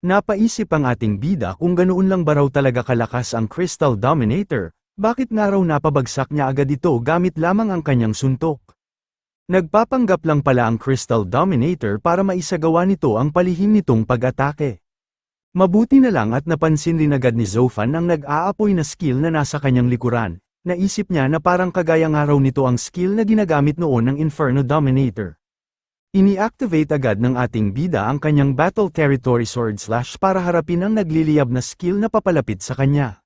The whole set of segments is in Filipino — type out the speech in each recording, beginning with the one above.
Napaisip ang ating bida kung ganoon lang ba raw talaga kalakas ang Crystal Dominator, bakit nga raw napabagsak niya agad ito gamit lamang ang kanyang suntok. Nagpapanggap lang pala ang Crystal Dominator para maisagawa nito ang palihim nitong pag-atake. Mabuti na lang at napansin rin agad ni Zofan ang nag-aapoy na skill na nasa kanyang likuran, naisip niya na parang kagaya nga raw nito ang skill na ginagamit noon ng Inferno Dominator. Ini-activate agad ng ating bida ang kanyang Battle Territory Sword Slash para harapin ang nagliliyab na skill na papalapit sa kanya.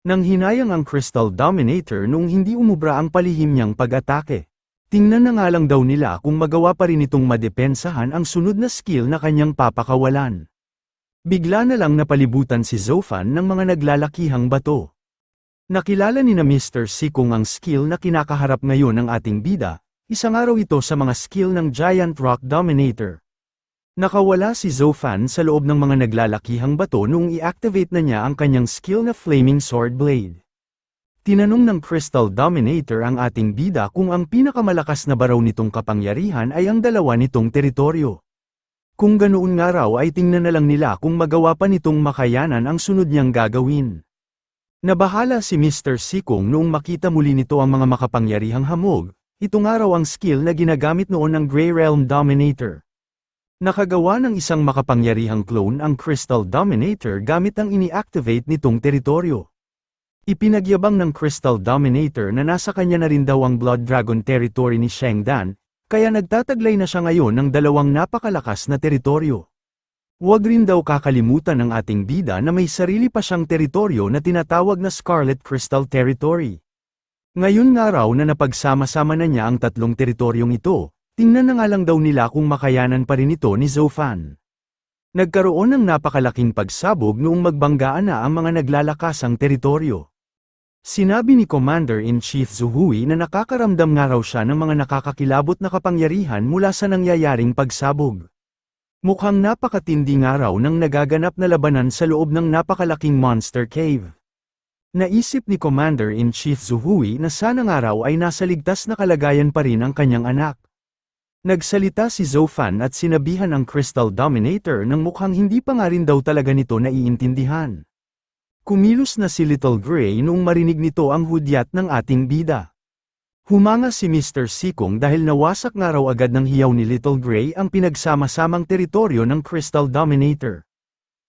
Nang hinayang ang Crystal Dominator nung hindi umubra ang palihim niyang pag-atake. Tingnan na nga lang daw nila kung magawa pa rin itong madepensahan ang sunod na skill na kanyang papakawalan. Bigla na lang napalibutan si Zofan ng mga naglalakihang bato. Nakilala ni na Mr. Sikong ang skill na kinakaharap ngayon ng ating bida. Isang araw ito sa mga skill ng Giant Rock Dominator. Nakawala si Zofan sa loob ng mga naglalakihang bato noong i-activate na niya ang kanyang skill na Flaming Sword Blade. Tinanong ng Crystal Dominator ang ating bida kung ang pinakamalakas na baraw nitong kapangyarihan ay ang dalawa nitong teritoryo. Kung ganoon nga raw ay tingnan na lang nila kung magawa pa nitong makayanan ang sunod niyang gagawin. Nabahala si Mr. Sikong noong makita muli nito ang mga makapangyarihang hamog. Ito nga raw ang skill na ginagamit noon ng Grey Realm Dominator. Nakagawa ng isang makapangyarihang clone ang Crystal Dominator gamit ang ini-activate nitong teritoryo. Ipinagyabang ng Crystal Dominator na nasa kanya na rin daw ang Blood Dragon territory ni Shengdan, kaya nagtataglay na siya ngayon ng dalawang napakalakas na teritoryo. Huwag rin daw kakalimutan ng ating bida na may sarili pa siyang teritoryo na tinatawag na Scarlet Crystal Territory. Ngayon nga raw na napagsama-sama na niya ang tatlong teritoryong ito, tingnan na nga lang daw nila kung makayanan pa rin ito ni Zofan. Nagkaroon ng napakalaking pagsabog noong magbanggaan na ang mga naglalakasang teritoryo. Sinabi ni Commander-in-Chief Zuhui na nakakaramdam nga raw siya ng mga nakakakilabot na kapangyarihan mula sa nangyayaring pagsabog. Mukhang napakatindi nga raw ng nagaganap na labanan sa loob ng napakalaking monster cave. Naisip ni Commander-in-Chief Zuhui na sana nga raw ay nasa ligtas na kalagayan pa rin ang kanyang anak. Nagsalita si Zofan at sinabihan ang Crystal Dominator nang mukhang hindi pa nga rin daw talaga nito naiintindihan. Kumilos na si Little Gray noong marinig nito ang hudyat ng ating bida. Humanga si Mr. Sikong dahil nawasak nga raw agad ng hiyaw ni Little Gray ang pinagsama-samang teritoryo ng Crystal Dominator.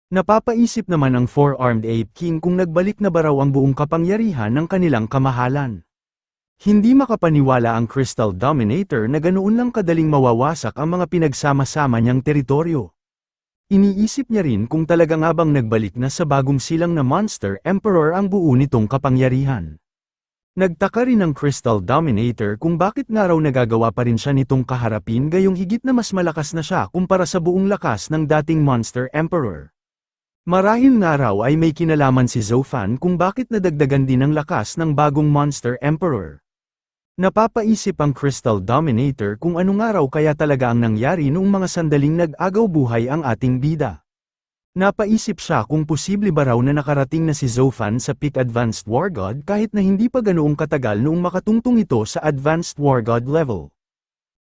Napapaisip naman ang Four-Armed Ape King kung nagbalik na ba raw ang buong kapangyarihan ng kanilang kamahalan. Hindi makapaniwala ang Crystal Dominator na ganoon lang kadaling mawawasak ang mga pinagsama-sama niyang teritoryo. Iniisip niya rin kung talaga nga bang nagbalik na sa bagong silang na Monster Emperor ang buo nitong kapangyarihan. Nagtaka rin ang Crystal Dominator kung bakit nga raw nagagawa pa rin siya nitong kaharapin gayong higit na mas malakas na siya kumpara sa buong lakas ng dating Monster Emperor. Marahil nga raw ay may kinalaman si Zofan kung bakit nadagdagan din ang lakas ng bagong Monster Emperor. Napapaisip ang Crystal Dominator kung ano nga raw kaya talaga ang nangyari noong mga sandaling nag-agaw buhay ang ating bida. Napaisip siya kung posible ba raw na nakarating na si Zofan sa peak Advanced War God kahit na hindi pa ganoong katagal noong makatungtong ito sa Advanced War God level.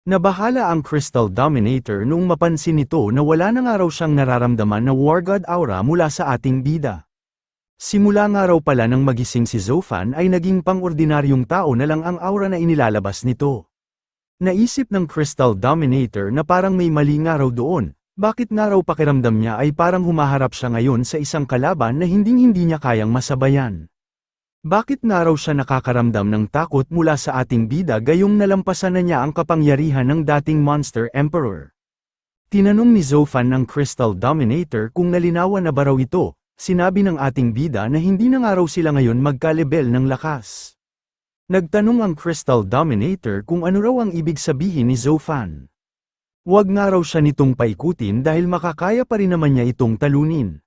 Nabahala ang Crystal Dominator noong mapansin nito na wala na nga raw siyang nararamdaman na War God aura mula sa ating bida. Simula nga raw pala nang magising si Zofan ay naging pang-ordinaryong tao na lang ang aura na inilalabas nito. Naisip ng Crystal Dominator na parang may mali nga raw doon, bakit nga raw pakiramdam niya ay parang humaharap siya ngayon sa isang kalaban na hinding-hindi niya kayang masabayan. Bakit nga raw siya nakakaramdam ng takot mula sa ating bida gayong nalampasan na niya ang kapangyarihan ng dating Monster Emperor? Tinanong ni Zofan ng Crystal Dominator kung nalinawan na ba raw ito, sinabi ng ating bida na hindi na nga raw sila ngayon magkalebel ng lakas. Nagtanong ang Crystal Dominator kung ano raw ang ibig sabihin ni Zofan. Huwag nga raw siya nitong paikutin dahil makakaya pa rin naman niya itong talunin.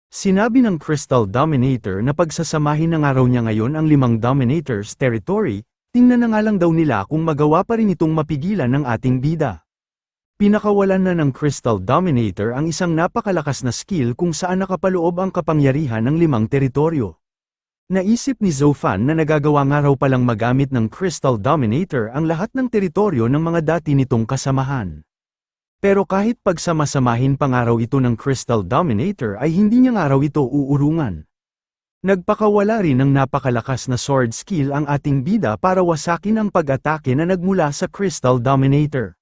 Sinabi ng Crystal Dominator na pagsasamahin na nga raw niya ngayon ang 5 Dominators territory, tingnan na nga lang daw nila kung magawa pa rin itong mapigilan ng ating bida. Pinakawalan na ng Crystal Dominator ang isang napakalakas na skill kung saan nakapaloob ang kapangyarihan ng 5 teritoryo. Naisip ni Zofan na nagagawa nga raw palang magamit ng Crystal Dominator ang lahat ng teritoryo ng mga dati nitong kasamahan. Pero kahit pagsamasamahin pang araw ito ng Crystal Dominator ay hindi niya araw ito uurungan. Nagpakawala rin ng napakalakas na sword skill ang ating bida para wasakin ang pag-atake na nagmula sa Crystal Dominator.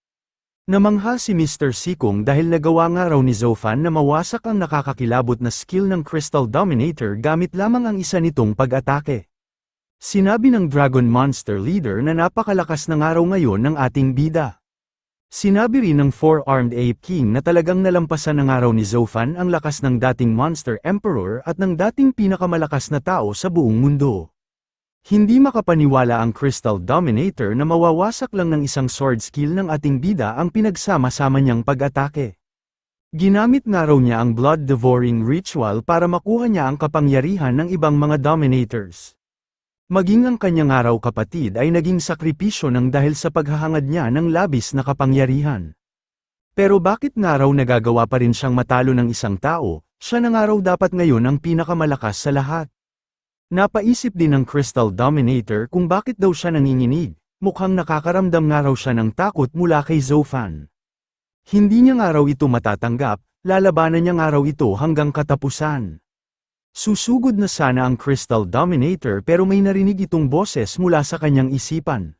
Namangha si Mr. Sikong dahil nagawa nga raw ni Zofan na mawasak ang nakakakilabot na skill ng Crystal Dominator gamit lamang ang isa nitong pag-atake. Sinabi ng Dragon Monster Leader na napakalakas ng araw ngayon ng ating bida. Sinabi rin ng Four-Armed Ape King na talagang nalampasan ng araw ni Zofan ang lakas ng dating Monster Emperor at ng dating pinakamalakas na tao sa buong mundo. Hindi makapaniwala ang Crystal Dominator na mawawasak lang ng isang sword skill ng ating bida ang pinagsama-sama niyang pag-atake. Ginamit nga raw niya ang Blood Devouring Ritual para makuha niya ang kapangyarihan ng ibang mga Dominators. Maging ang kanyang araw kapatid ay naging sakripisyo ng dahil sa paghahangad niya ng labis na kapangyarihan. Pero bakit nga raw nagagawa pa rin siyang matalo ng isang tao, siya na nga raw dapat ngayon ang pinakamalakas sa lahat. Napaisip din ng Crystal Dominator kung bakit daw siya nanginginig, mukhang nakakaramdam nga raw siya ng takot mula kay Zofan. Hindi niya nga raw ito matatanggap, lalabanan niya nga raw ito hanggang katapusan. Susugod na sana ang Crystal Dominator pero may narinig itong boses mula sa kanyang isipan.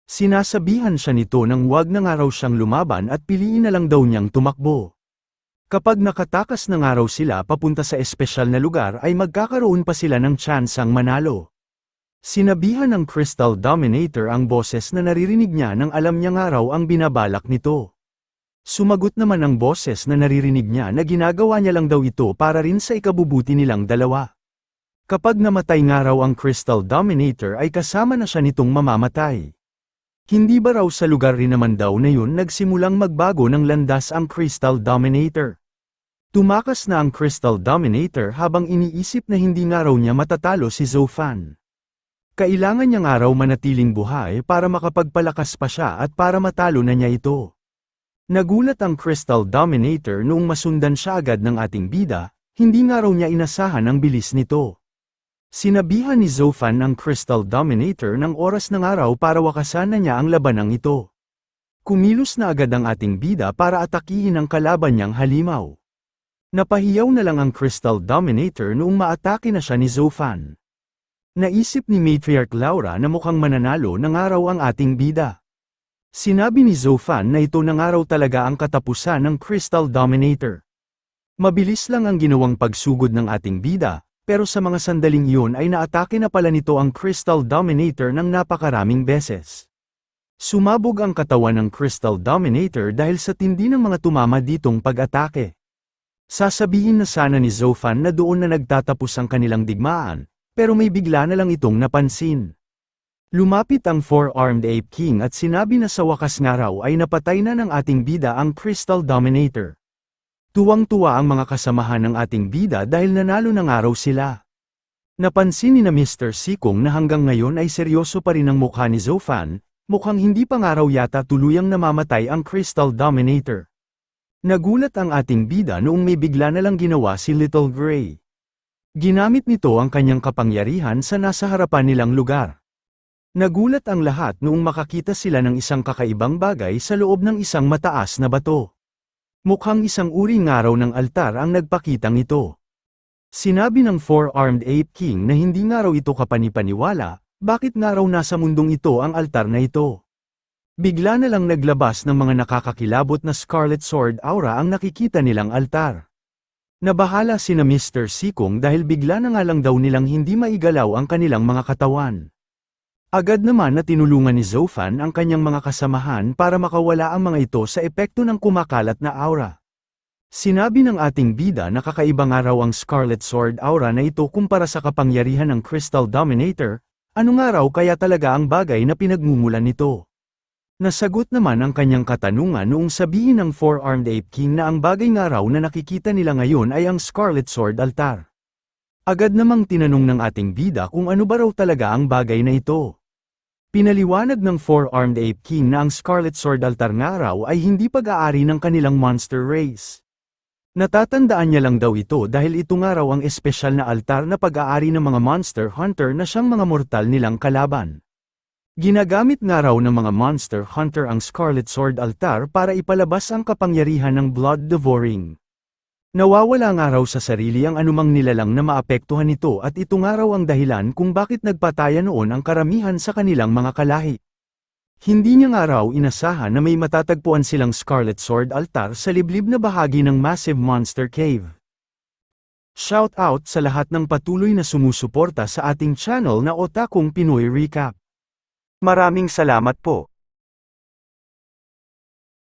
Sinasabihan siya nito nang wag na nga raw siyang lumaban at piliin na lang daw niyang tumakbo. Kapag nakatakas na nga raw sila papunta sa espesyal na lugar ay magkakaroon pa sila ng tsansang manalo. Sinabihan ng Crystal Dominator ang boses na naririnig niya nang alam niya nga raw ang binabalak nito. Sumagot naman ang boses na naririnig niya na ginagawa niya lang daw ito para rin sa ikabubuti nilang dalawa. Kapag namatay nga raw ang Crystal Dominator ay kasama na siya nitong mamamatay. Hindi ba raw sa lugar rin naman daw na yun nagsimulang magbago ng landas ang Crystal Dominator? Tumakas na ang Crystal Dominator habang iniisip na hindi nga raw niya matatalo si Zofan. Kailangan niya nga raw manatiling buhay para makapagpalakas pa siya at para matalo na niya ito. Nagulat ang Crystal Dominator noong masundan siya agad ng ating bida, hindi nga raw niya inasahan ang bilis nito. Sinabihan ni Zofan ang Crystal Dominator ng oras ng araw para wakasan na niya ang labanang ito. Kumilos na agad ang ating bida para atakihin ang kalaban niyang halimaw. Napahiyaw na lang ang Crystal Dominator noong maatake na siya ni Zofan. Naisip ni Matriarch Laura na mukhang mananalo ng araw ang ating bida. Sinabi ni Zofan na ito ng araw talaga ang katapusan ng Crystal Dominator. Mabilis lang ang ginawang pagsugod ng ating bida, pero sa mga sandaling iyon ay naatake na pala nito ang Crystal Dominator ng napakaraming beses. Sumabog ang katawan ng Crystal Dominator dahil sa tindi ng mga tumama ditong pag-atake. Sasabihin na sana ni Zofan na doon na nagtatapos ang kanilang digmaan, pero may bigla na lang itong napansin. Lumapit ang Four-Armed Ape King at sinabi na sa wakas nga raw ay napatay na ng ating bida ang Crystal Dominator. Tuwang-tuwa ang mga kasamahan ng ating bida dahil nanalo na nga raw sila. Napansin ni na Mr. Sikong na hanggang ngayon ay seryoso pa rin ang mukha ni Zofan, mukhang hindi pa nga raw yata tuluyang namamatay ang Crystal Dominator. Nagulat ang ating bida noong may bigla na lang ginawa si Little Gray. Ginamit nito ang kanyang kapangyarihan sa nasa harapan nilang lugar. Nagulat ang lahat noong makakita sila ng isang kakaibang bagay sa loob ng isang mataas na bato. Mukhang isang uri nga raw ng altar ang nagpakitang ito. Sinabi ng Four-Armed Ape King na hindi nga raw ito kapanipaniwala, bakit nga raw nasa mundong ito ang altar na ito. Bigla na lang naglabas ng mga nakakakilabot na Scarlet Sword Aura ang nakikita nilang altar. Nabahala sina Mr. Sikong dahil bigla na nga lang daw nilang hindi maigalaw ang kanilang mga katawan. Agad naman na tinulungan ni Zofan ang kanyang mga kasamahan para makawala ang mga ito sa epekto ng kumakalat na aura. Sinabi ng ating bida na kakaiba nga raw ang Scarlet Sword Aura na ito kumpara sa kapangyarihan ng Crystal Dominator, ano nga raw kaya talaga ang bagay na pinagmumulan nito. Nasagot naman ang kanyang katanungan noong sabihin ng Four-Armed Ape King na ang bagay nga raw na nakikita nila ngayon ay ang Scarlet Sword Altar. Agad namang tinanong ng ating bida kung ano ba raw talaga ang bagay na ito. Pinaliwanag ng Four-Armed Ape King na ang Scarlet Sword Altar nga raw ay hindi pag-aari ng kanilang monster race. Natatandaan niya lang daw ito dahil ito nga raw ang espesyal na altar na pag-aari ng mga monster hunter na siyang mga mortal nilang kalaban. Ginagamit nga raw ng mga monster hunter ang Scarlet Sword Altar para ipalabas ang kapangyarihan ng blood devouring. Nawawala nga raw sa sarili ang anumang nilalang na maapektuhan nito at ito nga raw ang dahilan kung bakit nagpataya noon ang karamihan sa kanilang mga kalahi. Hindi niya nga raw inasahan na may matatagpuan silang Scarlet Sword Altar sa liblib na bahagi ng Massive Monster Cave. Shout out sa lahat ng patuloy na sumusuporta sa ating channel na Otakong Pinoy Recap. Maraming salamat po.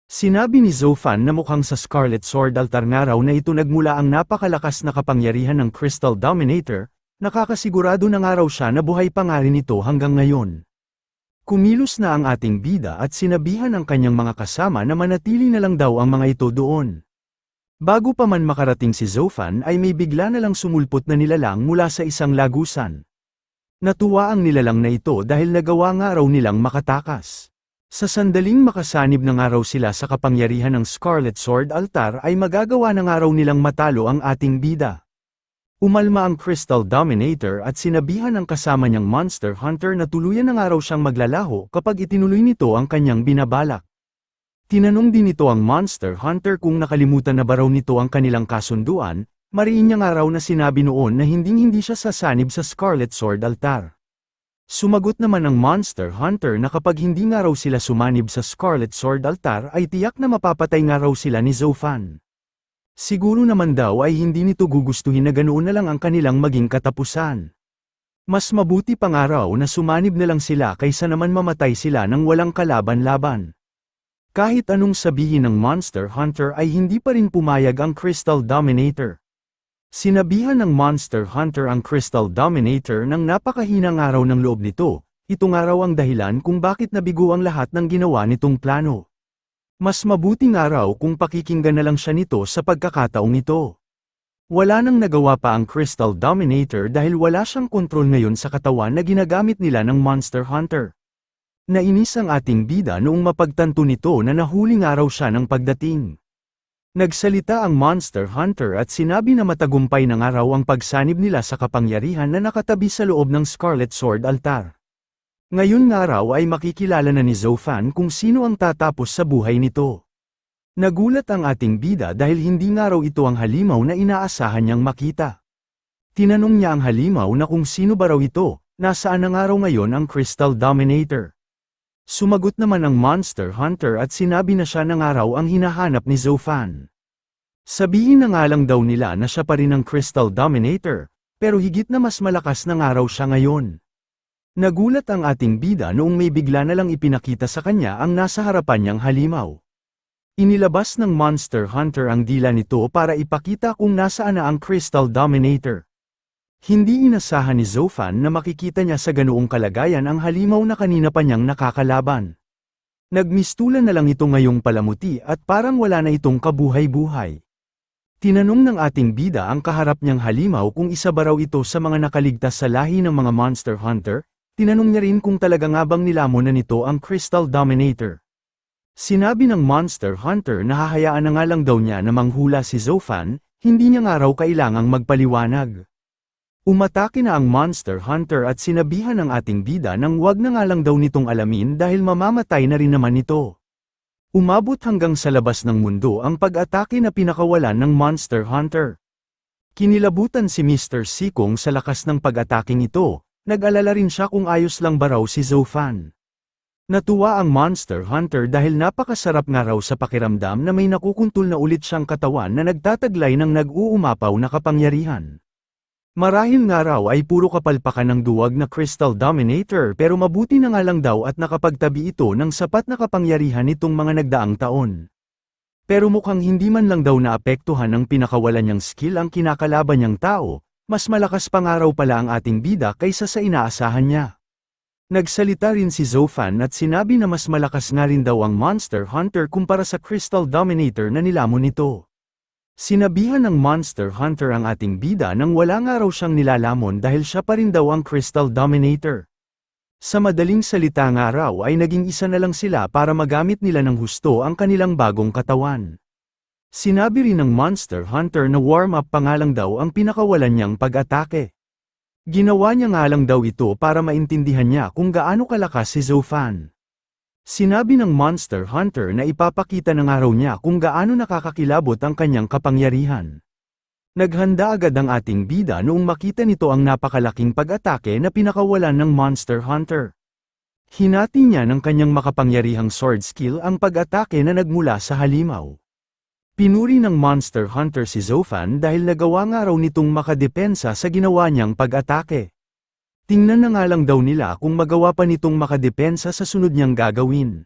Sinabi ni Zofan na mukhang sa Scarlet Sword Altar nga raw na ito nagmula ang napakalakas na kapangyarihan ng Crystal Dominator, nakakasigurado na nga raw siya na buhay pa nga rin ito hanggang ngayon. Kumilos na ang ating bida at sinabihan ang kanyang mga kasama na manatili na lang daw ang mga ito doon. Bago pa man makarating si Zofan ay may bigla na lang sumulpot na nilalang mula sa isang lagusan. Natuwa ang nilalang na ito dahil nagawa nga raw nilang makatakas. Sa sandaling makasanib na nga raw sila sa kapangyarihan ng Scarlet Sword Altar ay magagawa na nga raw nilang matalo ang ating bida. Umalma ang Crystal Dominator at sinabihan ang kasama niyang Monster Hunter na tuluyan na nga raw siyang maglalaho kapag itinuloy nito ang kanyang binabalak. Tinanong din nito ang Monster Hunter kung nakalimutan na ba raw nito ang kanilang kasunduan, mariin niya nga raw na sinabi noon na hindi siya sasanib sa Scarlet Sword Altar. Sumagot naman ang Monster Hunter na kapag hindi nga raw sila sumanib sa Scarlet Sword Altar ay tiyak na mapapatay nga raw sila ni Zofan. Siguro naman daw ay hindi nito gugustuhin na ganoon na lang ang kanilang maging katapusan. Mas mabuti pa nga raw na sumanib na lang sila kaysa naman mamatay sila nang walang kalaban-laban. Kahit anong sabihin ng Monster Hunter ay hindi pa rin pumayag ang Crystal Dominator. Sinabihan ng Monster Hunter ang Crystal Dominator nang napakahina nga raw ng loob nito, ito nga raw ang dahilan kung bakit nabigo ang lahat ng ginawa nitong plano. Mas mabuti nga raw kung pakikinggan na lang siya nito sa pagkakataong ito. Wala nang nagawa pa ang Crystal Dominator dahil wala siyang kontrol ngayon sa katawan na ginagamit nila ng Monster Hunter. Nainis ang ating bida noong mapagtanto nito na nahuli nga raw siya ng pagdating. Nagsalita ang Monster Hunter at sinabi na matagumpay na nga raw ang pagsanib nila sa kapangyarihan na nakatabi sa loob ng Scarlet Sword Altar. Ngayon nga raw ay makikilala na ni Zofan kung sino ang tatapos sa buhay nito. Nagulat ang ating bida dahil hindi nga raw ito ang halimaw na inaasahan niyang makita. Tinanong niya ang halimaw na kung sino ba raw ito, nasaan na nga raw ngayon ang Crystal Dominator. Sumagot naman ang Monster Hunter at sinabi na siya na nga raw ang hinahanap ni Zofan. Sabihin na nga lang daw nila na siya pa rin ang Crystal Dominator, pero higit na mas malakas na nga raw siya ngayon. Nagulat ang ating bida noong may bigla na lang ipinakita sa kanya ang nasa harapan niyang halimaw. Inilabas ng Monster Hunter ang dila nito para ipakita kung nasaan na ang Crystal Dominator. Hindi inasahan ni Zofan na makikita niya sa ganoong kalagayan ang halimaw na kanina pa niyang nakakalaban. Nagmistulan na lang ito ngayong palamuti at parang wala na itong kabuhay-buhay. Tinanong ng ating bida ang kaharap niyang halimaw kung isa ba raw ito sa mga nakaligtas sa lahi ng mga Monster Hunter, tinanong niya rin kung talaga nga bang nilamon na nito ang Crystal Dominator. Sinabi ng Monster Hunter na hahayaan na nga lang daw niya na manghula si Zofan, hindi niya nga raw kailangang magpaliwanag. Umatake na ang Monster Hunter at sinabihan ng ating bida nang wag na nga lang daw nitong alamin dahil mamamatay na rin naman ito. Umabot hanggang sa labas ng mundo ang pag-atake na pinakawalan ng Monster Hunter. Kinilabutan si Mr. Sikong sa lakas ng pag-ataking ito, nag-alala rin siya kung ayos lang ba raw si Zofan. Natuwa ang Monster Hunter dahil napakasarap nga raw sa pakiramdam na may nakukuntol na ulit siyang katawan na nagtataglay ng nag-uumapaw na kapangyarihan. Marahil nga raw ay puro kapalpakan ng duwag na Crystal Dominator pero mabuti na nga lang daw at nakapagtabi ito ng sapat na kapangyarihan nitong mga nagdaang taon. Pero mukhang hindi man lang daw naapektuhan ng pinakawalan niyang skill ang kinakalaban niyang tao, mas malakas pa nga raw pala ang ating bida kaysa sa inaasahan niya. Nagsalita rin si Zofan at sinabi na mas malakas nga rin daw ang Monster Hunter kumpara sa Crystal Dominator na nilamon nito. Sinabihan ng Monster Hunter ang ating bida nang wala nga raw siyang nilalamon dahil siya pa rin daw ang Crystal Dominator. Sa madaling salita nga raw ay naging isa na lang sila para magamit nila ng husto ang kanilang bagong katawan. Sinabi rin ng Monster Hunter na warm-up pa nga lang daw ang pinakawalan niyang pag-atake. Ginawa niya nga lang daw ito para maintindihan niya kung gaano kalakas si Zoufan. Sinabi ng Monster Hunter na ipapakita na nga raw niya kung gaano nakakakilabot ang kanyang kapangyarihan. Naghanda agad ang ating bida noong makita nito ang napakalaking pag-atake na pinakawalan ng Monster Hunter. Hinati niya ng kanyang makapangyarihang sword skill ang pag-atake na nagmula sa halimaw. Pinuri ng Monster Hunter si Zoufan dahil nagawa nga raw nitong makadepensa sa ginawa niyang pag-atake. Tingnan na nga lang daw nila kung magawa pa nitong makadepensa sa sunod niyang gagawin.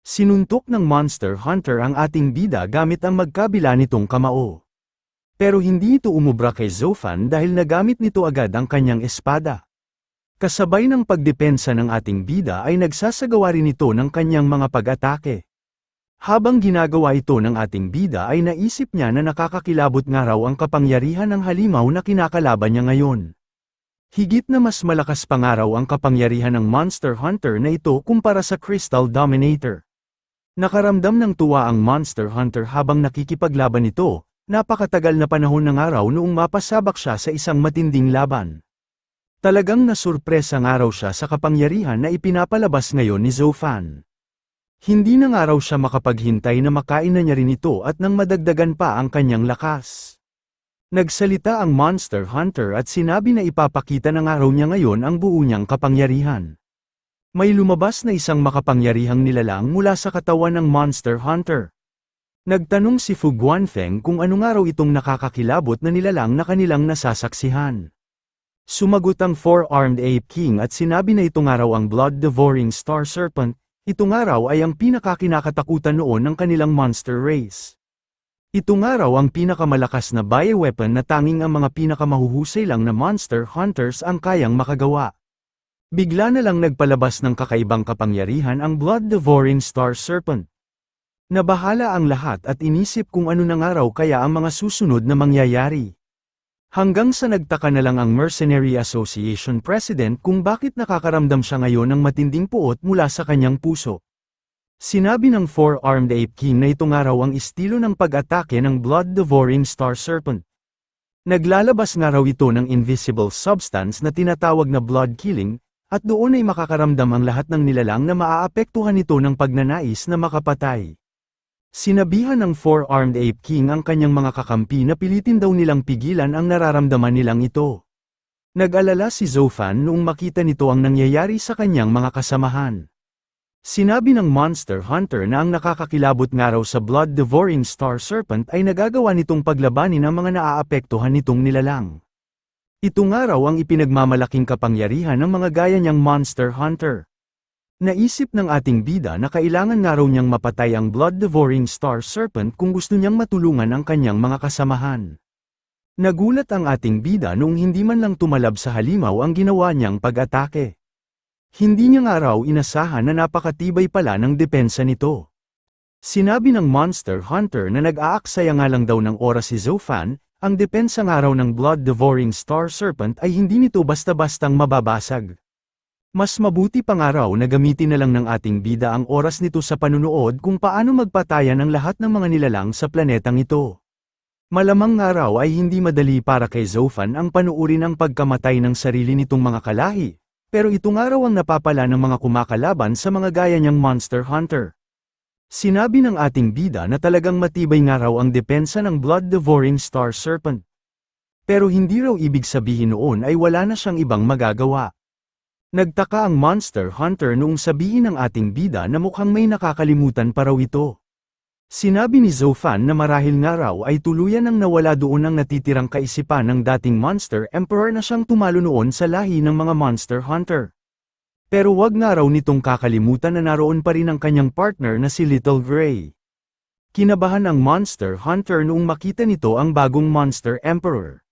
Sinuntok ng Monster Hunter ang ating bida gamit ang magkabila nitong kamao. Pero hindi ito umubra kay Zoufan dahil nagamit nito agad ang kanyang espada. Kasabay ng pagdepensa ng ating bida ay nagsasagawa rin ito ng kanyang mga pag-atake. Habang ginagawa ito ng ating bida ay naisip niya na nakakakilabot nga raw ang kapangyarihan ng halimaw na kinakalaban niya ngayon. Higit na mas malakas pa nga raw ang kapangyarihan ng Monster Hunter na ito kumpara sa Crystal Dominator. Nakaramdam ng tuwa ang Monster Hunter habang nakikipaglaban ito, napakatagal na panahon ng araw noong mapasabak siya sa isang matinding laban. Talagang nasurpresa nga raw siya sa kapangyarihan na ipinapalabas ngayon ni Zoufan. Hindi na nga raw siya makapaghintay na makain na niya rin ito at nang madagdagan pa ang kanyang lakas. Nagsalita ang Monster Hunter at sinabi na ipapakita na nga raw niya ngayon ang buo niyang kapangyarihan. May lumabas na isang makapangyarihang nilalang mula sa katawan ng Monster Hunter. Nagtanong si Fu Guanfeng kung ano nga raw itong nakakakilabot na nilalang na kanilang nasasaksihan. Sumagot ang Four-Armed Ape King at sinabi na ito nga raw ang Blood-Devouring Star Serpent, ito nga raw ay ang pinakakinakatakutan noon ng kanilang monster race. Ito nga raw ang pinakamalakas na bioweapon na tanging ang mga pinakamahuhusay lang na Monster Hunters ang kayang makagawa. Bigla na lang nagpalabas ng kakaibang kapangyarihan ang Blood-Devouring Star Serpent. Nabahala ang lahat at inisip kung ano na nga raw kaya ang mga susunod na mangyayari. Hanggang sa nagtaka na lang ang Mercenary Association President kung bakit nakakaramdam siya ngayon ng matinding puot mula sa kanyang puso. Sinabi ng Four-Armed Ape King na ito nga raw ang estilo ng pag-atake ng Blood-Devouring Star Serpent. Naglalabas nga raw ito ng invisible substance na tinatawag na blood killing, at doon ay makakaramdam ang lahat ng nilalang na maaapektuhan ito ng pagnanais na makapatay. Sinabihan ng Four-Armed Ape King ang kanyang mga kakampi na pilitin daw nilang pigilan ang nararamdaman nilang ito. Nag-alala si Zoufan noong makita nito ang nangyayari sa kanyang mga kasamahan. Sinabi ng Monster Hunter na ang nakakakilabot nga raw sa Blood-Devouring Star Serpent ay nagagawa nitong paglabanin ang mga naaapektuhan nitong nilalang. Ito nga raw ang ipinagmamalaking kapangyarihan ng mga gaya niyang Monster Hunter. Naisip ng ating bida na kailangan nga raw niyang mapatay ang Blood-Devouring Star Serpent kung gusto niyang matulungan ang kanyang mga kasamahan. Nagulat ang ating bida noong hindi man lang tumalab sa halimaw ang ginawa niyang pag-atake. Hindi niya nga raw inasahan na napakatibay pala ng depensa nito. Sinabi ng Monster Hunter na nag-aaksaya nga lang daw ng oras si Zoufan, ang depensa nga raw ng Blood-Devouring Star Serpent ay hindi nito basta-bastang mababasag. Mas mabuti pa nga raw na gamitin na lang ng ating bida ang oras nito sa panunood kung paano magpatayan ang lahat ng mga nilalang sa planetang ito. Malamang nga raw ay hindi madali para kay Zoufan ang panuurin ang pagkamatay ng sarili nitong mga kalahi. Pero ito nga raw ang napapala ng mga kumakalaban sa mga gaya niyang Monster Hunter. Sinabi ng ating bida na talagang matibay nga raw ang depensa ng Blood-Devouring Star Serpent. Pero hindi raw ibig sabihin noon ay wala na siyang ibang magagawa. Nagtaka ang Monster Hunter noong sabihin ng ating bida na mukhang may nakakalimutan pa raw ito. Sinabi ni Zoufan na marahil nga raw ay tuluyan nang nawala doon ang natitirang kaisipan ng dating Monster Emperor na siyang tumalo noon sa lahi ng mga Monster Hunter. Pero wag nga raw nitong kakalimutan na naroon pa rin ang kanyang partner na si Little Gray. Kinabahan ang Monster Hunter noong makita nito ang bagong Monster Emperor.